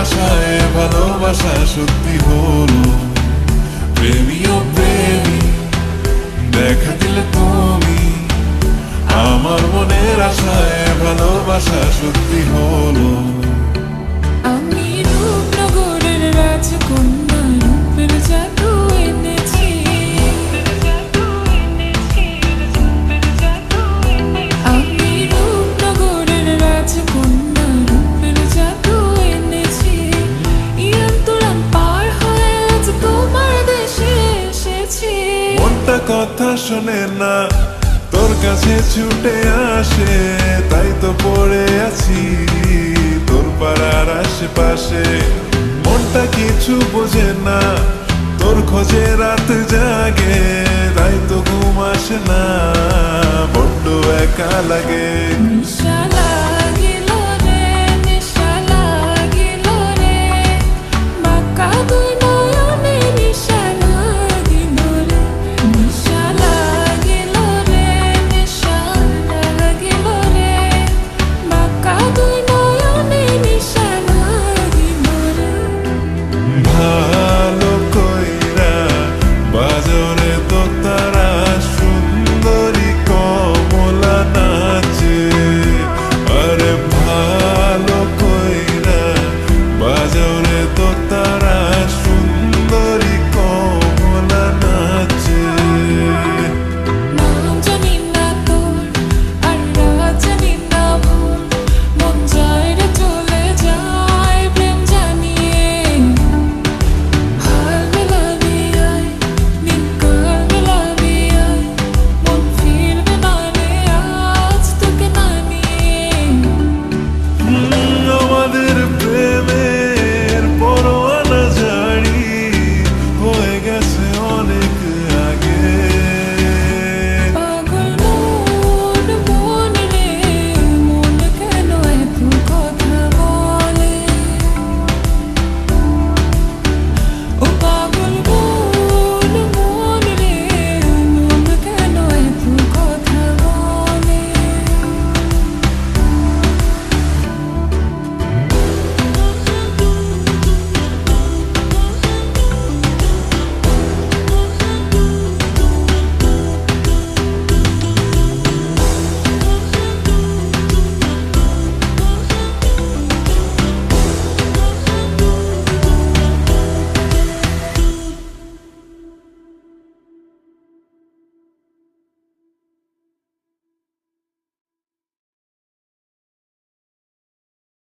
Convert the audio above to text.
আশায় ভালোবাসা সত্যি হলো। প্রেমী ও প্রেমী দেখা দিলে তুমি, আমার মনের আশায় ভালোবাসা সত্যি হলো। আমি রূপনগরের রাজকন্যা, রূপের জাদু এনেছি। আমি রূপনগরের রাজকন্যা, রূপের জাদু এনেছি। ইয়াম তুরাম পার হয়ে আজ তোমার দেশে এসেছি। মনটা কথা শোনে না, তোর কাছে ছুটে আসে, তাই তো পড়ে আছি তোর পাড়ার আশেপাশে। মনটা কিছু বোঝে না, তোর খোঁজে রাত জাগে, তাই তো ঘুম আসে না, বড্ড একা লাগে।